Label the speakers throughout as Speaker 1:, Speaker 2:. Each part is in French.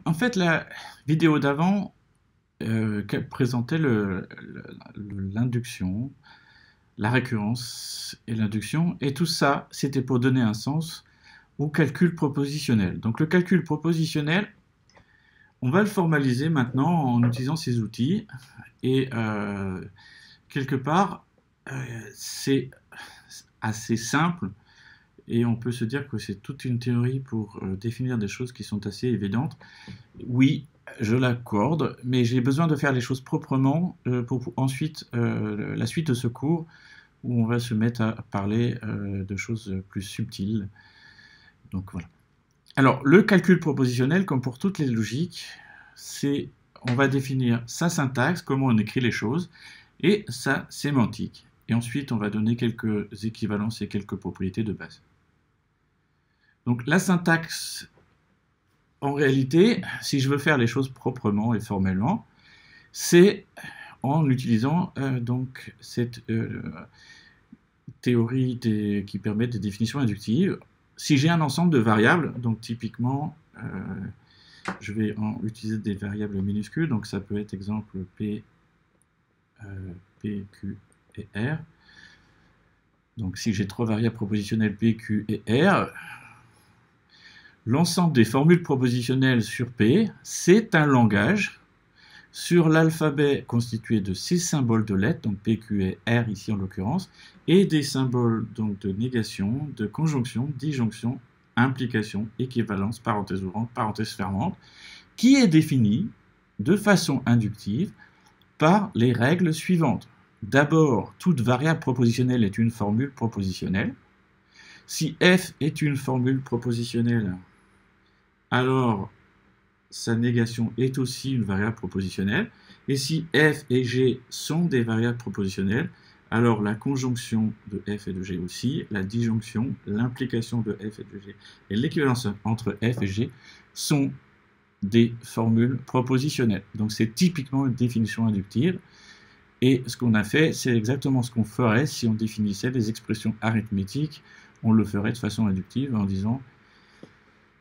Speaker 1: En fait, la vidéo d'avant présentait l'induction, la récurrence et l'induction, et tout ça, c'était pour donner un sens au calcul propositionnel. Donc le calcul propositionnel, on va le formaliser maintenant en utilisant ces outils, et quelque part, c'est assez simple, et on peut se dire que c'est toute une théorie pour définir des choses qui sont assez évidentes. Oui, je l'accorde, mais j'ai besoin de faire les choses proprement pour ensuite la suite de ce cours où on va se mettre à parler de choses plus subtiles. Donc voilà. Alors, le calcul propositionnel, comme pour toutes les logiques, c'est on va définir sa syntaxe, comment on écrit les choses, et sa sémantique. Et ensuite, on va donner quelques équivalences et quelques propriétés de base. Donc la syntaxe, en réalité, si je veux faire les choses proprement et formellement, c'est en utilisant donc cette théorie qui permet des définitions inductives. Si j'ai un ensemble de variables, donc typiquement, je vais utiliser des variables minuscules, donc ça peut être exemple P, Q et R. Donc si j'ai trois variables propositionnelles P, Q et R, l'ensemble des formules propositionnelles sur P, c'est un langage sur l'alphabet constitué de ces symboles de lettres, donc P, Q et R ici en l'occurrence, et des symboles donc de négation, de conjonction, disjonction, implication, équivalence, parenthèse ouvrante, parenthèse fermante, qui est définie de façon inductive par les règles suivantes. D'abord, toute variable propositionnelle est une formule propositionnelle. Si f est une formule propositionnelle, alors sa négation est aussi une variable propositionnelle. Et si f et g sont des variables propositionnelles, alors la conjonction de f et de g aussi, la disjonction, l'implication de f et de g et l'équivalence entre f et g sont des formules propositionnelles. Donc c'est typiquement une définition inductive. Et ce qu'on a fait, c'est exactement ce qu'on ferait si on définissait des expressions arithmétiques. On le ferait de façon inductive en disant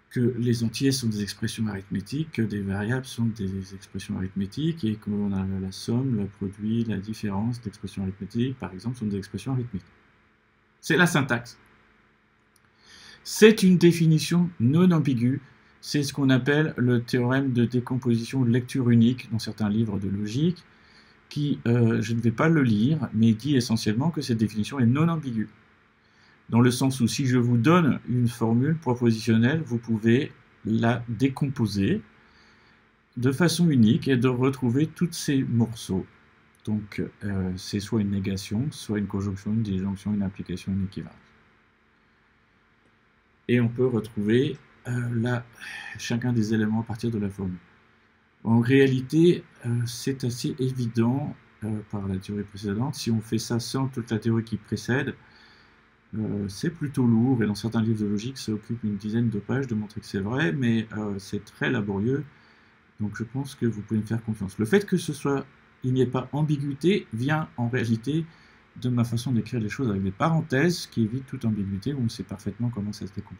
Speaker 1: que les entiers sont des expressions arithmétiques, que des variables sont des expressions arithmétiques, et qu'on a la somme, le produit, la différence d'expressions arithmétiques, par exemple, sont des expressions arithmétiques. C'est la syntaxe. C'est une définition non ambiguë. C'est ce qu'on appelle le théorème de décomposition de lecture unique dans certains livres de logique, qui, je ne vais pas le lire, mais dit essentiellement que cette définition est non ambiguë. Dans le sens où si je vous donne une formule propositionnelle, vous pouvez la décomposer de façon unique et de retrouver tous ces morceaux. Donc c'est soit une négation, soit une conjonction, une disjonction, une implication, une équivalence. Et on peut retrouver chacun des éléments à partir de la formule. En réalité, c'est assez évident par la théorie précédente. Si on fait ça sans toute la théorie qui précède, c'est plutôt lourd, et dans certains livres de logique, ça occupe une dizaine de pages de montrer que c'est vrai, mais c'est très laborieux, donc je pense que vous pouvez me faire confiance. Le fait que il n'y ait pas ambiguïté vient en réalité de ma façon d'écrire les choses avec des parenthèses, qui évite toute ambiguïté, où on sait parfaitement comment ça se décompose.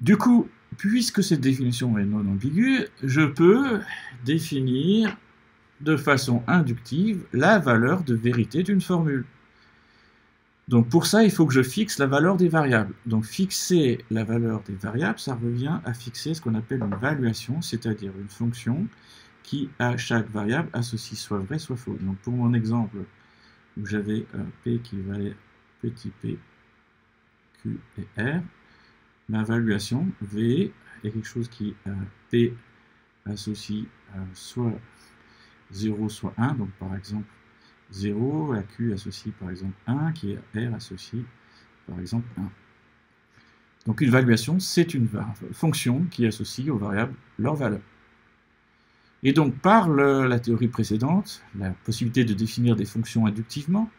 Speaker 1: Du coup, puisque cette définition est non ambiguë, je peux définir de façon inductive la valeur de vérité d'une formule. Donc pour ça, il faut que je fixe la valeur des variables. Donc fixer la valeur des variables, ça revient à fixer ce qu'on appelle une valuation, c'est-à-dire une fonction qui, à chaque variable, associe soit vrai, soit faux. Donc pour mon exemple, où j'avais P qui valait petit p, Q et R, ma valuation, V, est quelque chose qui, P associe soit 0, soit 1, donc par exemple 0, la Q associe par exemple 1, qui est R associe par exemple 1. Donc une valuation, c'est une fonction qui associe aux variables leur valeur. Et donc par la théorie précédente, la possibilité de définir des fonctions inductivement,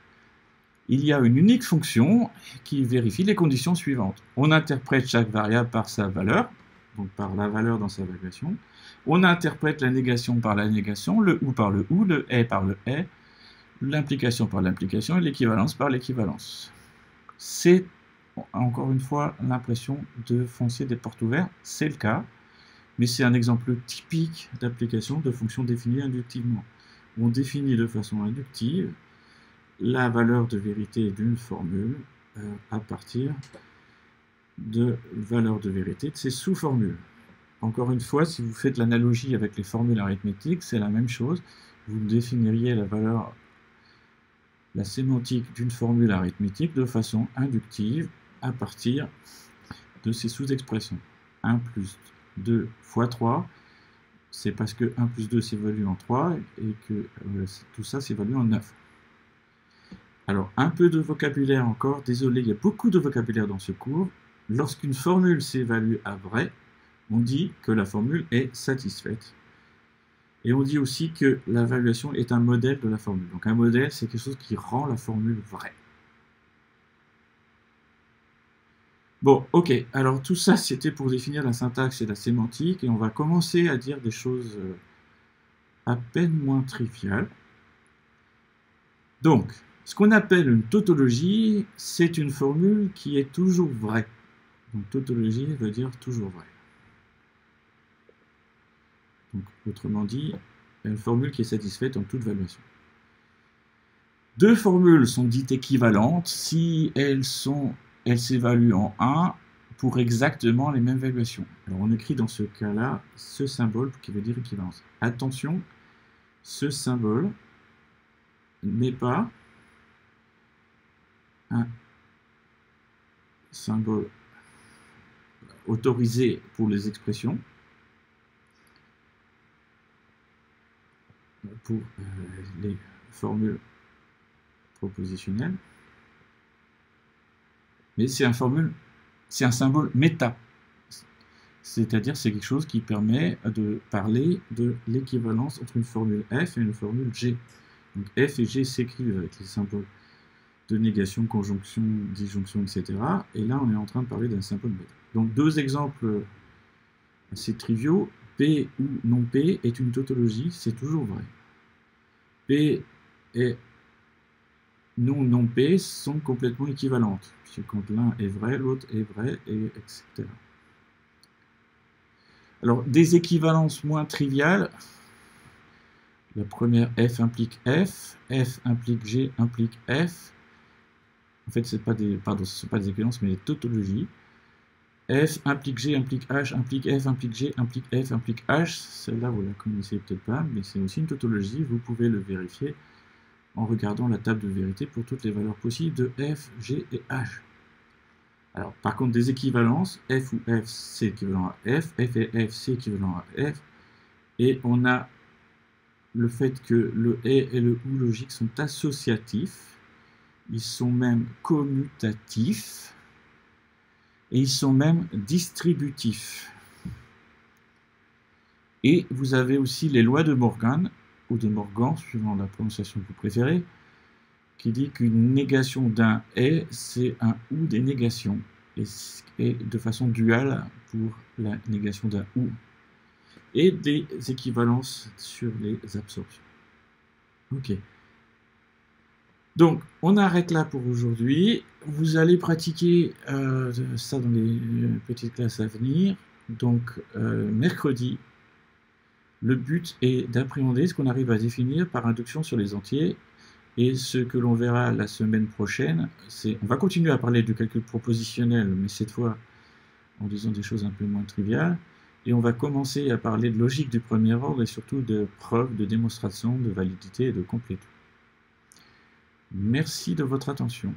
Speaker 1: il y a une unique fonction qui vérifie les conditions suivantes. On interprète chaque variable par sa valeur, donc par la valeur dans sa valuation. On interprète la négation par la négation, le ou par le ou, le est par le est, l'implication par l'implication et l'équivalence par l'équivalence. encore une fois l'impression de foncer des portes ouvertes. C'est le cas, mais c'est un exemple typique d'application de fonction définie inductivement. On définit de façon inductive la valeur de vérité d'une formule à partir de valeur de vérité de ses sous-formules. Encore une fois, si vous faites l'analogie avec les formules arithmétiques, c'est la même chose. Vous définiriez la sémantique d'une formule arithmétique de façon inductive à partir de ses sous-expressions. 1 plus 2 fois 3, c'est parce que 1 plus 2 s'évalue en 3 et que tout ça s'évalue en 9. Alors, un peu de vocabulaire encore. Désolé, il y a beaucoup de vocabulaire dans ce cours. Lorsqu'une formule s'évalue à vrai, on dit que la formule est satisfaite. Et on dit aussi que l'évaluation est un modèle de la formule. Donc un modèle, c'est quelque chose qui rend la formule vraie. Bon, ok. Alors tout ça, c'était pour définir la syntaxe et la sémantique. Et on va commencer à dire des choses à peine moins triviales. Donc, ce qu'on appelle une tautologie, c'est une formule qui est toujours vraie. Donc tautologie veut dire toujours vrai. Donc, autrement dit, une formule qui est satisfaite en toute valuation. Deux formules sont dites équivalentes si elles s'évaluent en 1 pour exactement les mêmes valuations. Alors on écrit dans ce cas-là ce symbole qui veut dire équivalence. Attention, ce symbole n'est pas un symbole autorisé pour les expressions. Pour les formules propositionnelles, mais c'est un symbole méta, c'est-à-dire c'est quelque chose qui permet de parler de l'équivalence entre une formule F et une formule G. Donc F et G s'écrivent avec les symboles de négation, conjonction, disjonction, etc. Et là on est en train de parler d'un symbole méta. Donc deux exemples assez triviaux. P ou non P est une tautologie, c'est toujours vrai. P et non P sont complètement équivalentes, puisque quand l'un est vrai, l'autre est vrai, et etc. Alors, des équivalences moins triviales, la première F implique F implique G implique F. En fait, ce ne sont pas des équivalences, mais des tautologies. F implique G implique H implique F implique G implique F implique H. Celle-là, vous la connaissez peut-être pas, mais c'est aussi une tautologie. Vous pouvez le vérifier en regardant la table de vérité pour toutes les valeurs possibles de F, G et H. Alors, par contre, des équivalences, F ou F, c'est équivalent à F et F, c'est équivalent à F. Et on a le fait que le et le ou logique sont associatifs. Ils sont même commutatifs. Et ils sont même distributifs. Et vous avez aussi les lois de Morgan, ou de Morgan, suivant la prononciation que vous préférez, qui dit qu'une négation d'un est, c'est un ou des négations, et de façon duale pour la négation d'un ou, et des équivalences sur les absorptions. Ok. Donc, on arrête là pour aujourd'hui. Vous allez pratiquer ça dans les petites classes à venir. Donc, mercredi, le but est d'appréhender ce qu'on arrive à définir par induction sur les entiers. Et ce que l'on verra la semaine prochaine, c'est... On va continuer à parler du calcul propositionnel, mais cette fois en disant des choses un peu moins triviales. Et on va commencer à parler de logique du premier ordre et surtout de preuves, de démonstration, de validité et de complétude. Merci de votre attention.